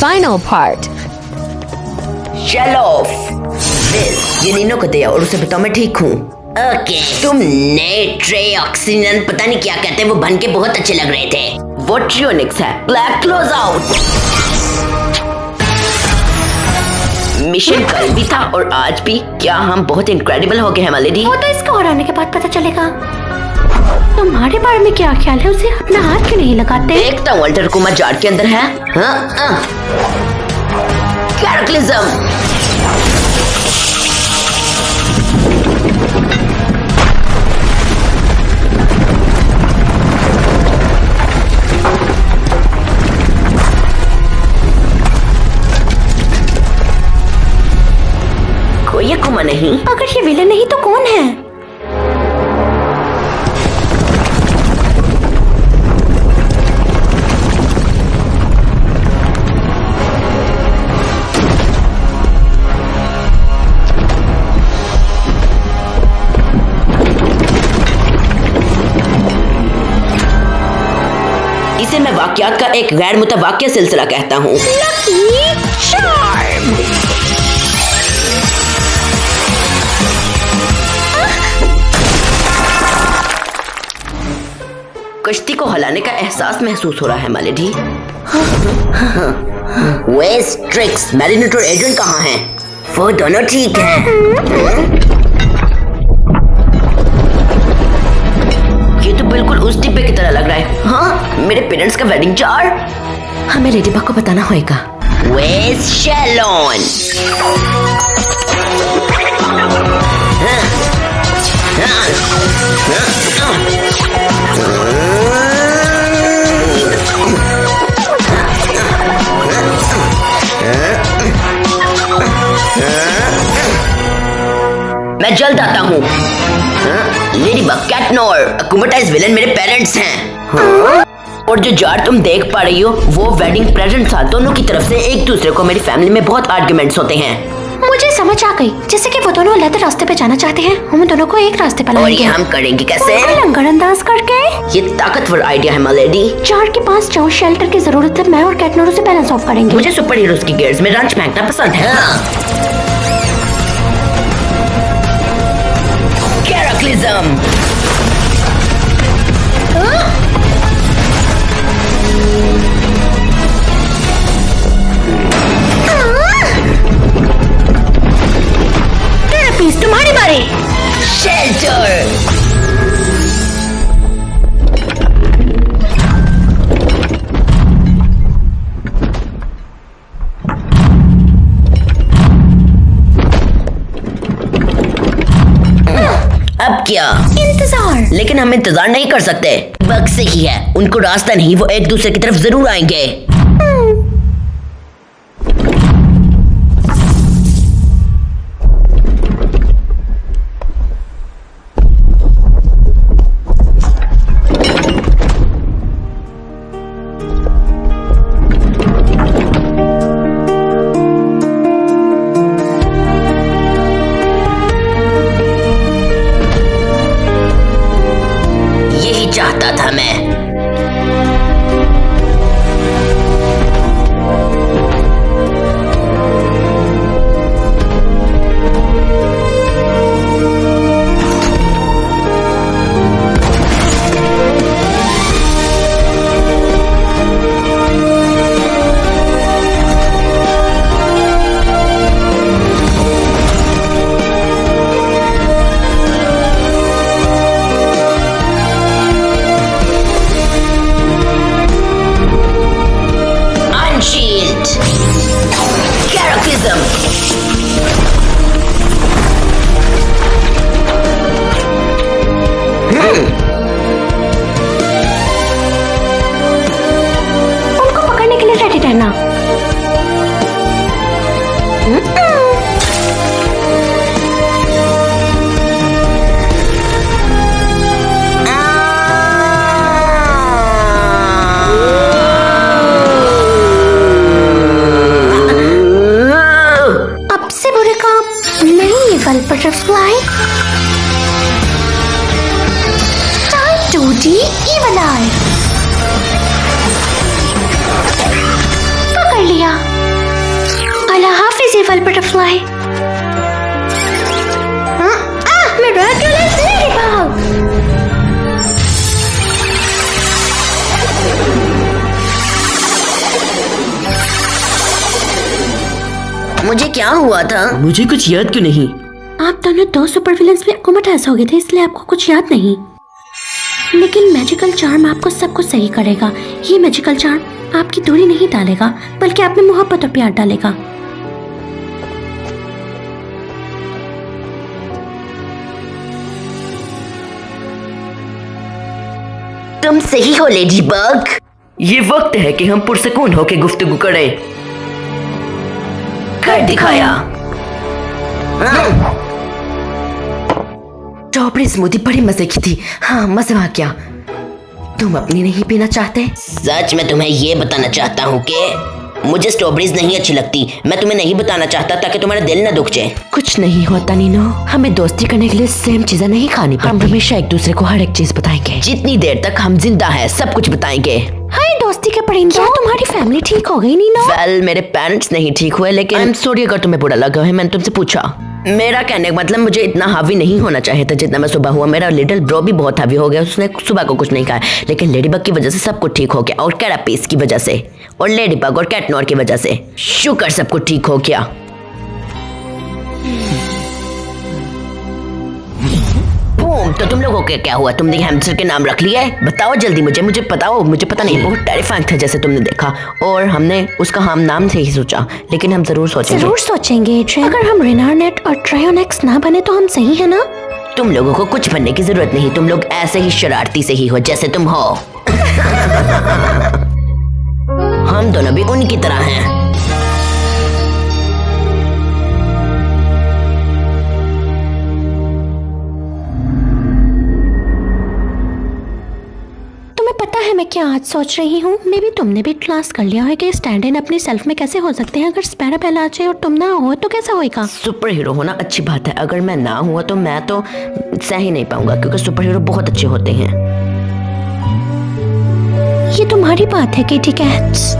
final part. चलो ये Nino को दे और उसे बताओ मैं ठीक हूँ। ओके तुम नए ट्रे ऑक्सीजन पता नहीं क्या कहते हैं वो बन के बहुत अच्छे लग रहे थे। वो ट्रियोनिक्स है। Black close out. मिशन कल भी था और आज भी। क्या हम बहुत इनक्रेडिबल हो गए हैं मालेडी? वो तो इसका और आने के बाद पता चलेगा। तुम्हारे बारे में क्या ख्याल है? उसे अपना हाथ क्यों नहीं लगाते? देखता हूँ वाल्टर कुमा जार के अंदर है। कैटक्लिज्म। कोई ये कुमा नहीं। अगर ये विलन नहीं तो कौन है? इसे मैं वाकयात का एक गैर मुतवाक्य सिलसिला कहता हूँ। Lucky charm. कश्ती को हिलाने का एहसास महसूस हो रहा है मालेडी। वेस्ट ट्रिक्स मैरिनेटर एजेंट कहाँ हैं? वो दोनों ठीक हैं। ये तो बिल्कुल उस डिब्बे की तरह लग रहा है। हाँ मेरे पेरेंट्स का वेडिंग जार। हमें लेडीबग को बताना होगा। वेस्ट शैलोन। मैं जल्द आता हूँ। लेडीबग, कैटनोर, अकुमाटाइज विलन मेरे पेरेंट्स हैं। और जो जार तुम देख पा रही हो वो वेडिंग प्रेजेंट था। दोनों की तरफ से एक दूसरे को मेरी फैमिली में बहुत आर्ग्यूमेंट्स होते हैं। मुझे समझ आ गई। जैसे कि वो दोनों अलग रास्ते पे जाना चाहते हैं, हम दोनों को एक रास्ते पर और लाएंगे। ये हम करेंगे कैसे? लंगर अंदाज करके। ये ताकतवर आइडिया है मालेडी। जार के पास जाओ, शेल्टर की जरूरत है। मैं और कैटनोर उसे बैलेंस ऑफ करेंगे। मुझे सुपर हीरोज की गियर्स में रंच फेंकना पसंद है। कैटक्लिज्म। प्लीज तुम्हारी बारी। शेल्टर। अब क्या? इंतजार। लेकिन हम इंतजार नहीं कर सकते। बग से ही है, उनको रास्ता नहीं, वो एक दूसरे की तरफ जरूर आएंगे। यही चाहता था मैं। Shield. Cataclysm. उनको पकड़ने के लिए रेडी रहना। Butterfly. Time to the evil eye. पकड़ लिया। Evil butterfly. Miraculous ladybug. मुझे क्या हुआ था? मुझे कुछ याद क्यों नहीं? आप दोनों दो सुपर विलन्स में कोमाटाइज हो गए थे, इसलिए आपको कुछ याद नहीं। लेकिन मैजिकल चार्म आपको सब कुछ सही करेगा। ये मैजिकल चार्म आपकी दूरी नहीं डालेगा, बल्कि आप में मोहब्बत और प्यार डालेगा। तुम सही हो लेडी बग। ये वक्त है कि हम पुरसकून होके गुफ्तगू करें। कर दिखाया। स्ट्रॉबेरी स्मूदी बड़ी मजे की थी। हाँ, मजा आ गया। तुम अपनी नहीं पीना चाहते? सच में तुम्हें ये बताना चाहता हूँ कि मुझे स्ट्रॉबेरीज नहीं अच्छी लगती। मैं तुम्हें नहीं बताना चाहता ताकि तुम्हारा दिल न दुख जाए। कुछ नहीं होता नीनो, हमें दोस्ती करने के लिए सेम चीजें नहीं खानी पड़ती। हम हमेशा एक दूसरे को हर एक चीज बताएंगे। जितनी देर तक हम जिंदा हैं सब कुछ बताएंगे। हाय दोस्ती के परिंदे, क्या तुम्हारी फैमिली ठीक हो गई नीनो? वेल, मेरे पेरेंट्स नहीं ठीक हुए, लेकिन आई एम सॉरी अगर तुम्हें बुरा लगा है। मैंने तुमसे पूछा। मेरा कहने का मतलब मुझे इतना हावी नहीं होना चाहिए था जितना मैं सुबह हुआ। मेरा लिटिल ब्रो भी बहुत हावी हो गया, उसने सुबह को कुछ नहीं खाया, लेकिन लेडीबग की वजह से सब कुछ ठीक हो गया, और कैरापीस की वजह से, और लेडीबग और कैटनोर की वजह से शुक्र सब कुछ ठीक हो गया। तो तुम लोगों के क्या हुआ? तुमने हैमस्टर के नाम रख लिया है? बताओ जल्दी मुझे बताओ। मुझे पता नहीं, बहुत टेरिफाइंग था जैसे तुमने देखा, और हमने उसका हम नाम से ही सोचा, लेकिन हम जरूर सोचेंगे। अगर हम रेनारनेट और ट्रायोनेक्स ना बने तो हम सही है ना? तुम लोगों को कुछ बनने की जरूरत नहीं, तुम लोग ऐसे ही शरारती से ही हो जैसे तुम हो। हम दोनों भी उनकी तरह हैं। पता है मैं क्या आज सोच रही हूँ? मे भी तुमने भी क्लास कर लिया है कि स्टैंड इन अपनी सेल्फ में कैसे हो सकते हैं। अगर स्पैराबेल आ जाए और तुम ना हो तो कैसा होएगा? सुपर हीरो होना अच्छी बात है, अगर मैं ना हुआ तो मैं तो सह ही नहीं पाऊंगा, क्योंकि सुपर हीरो बहुत अच्छे होते हैं। ये तुम्हारी बात है किटी कैट्स।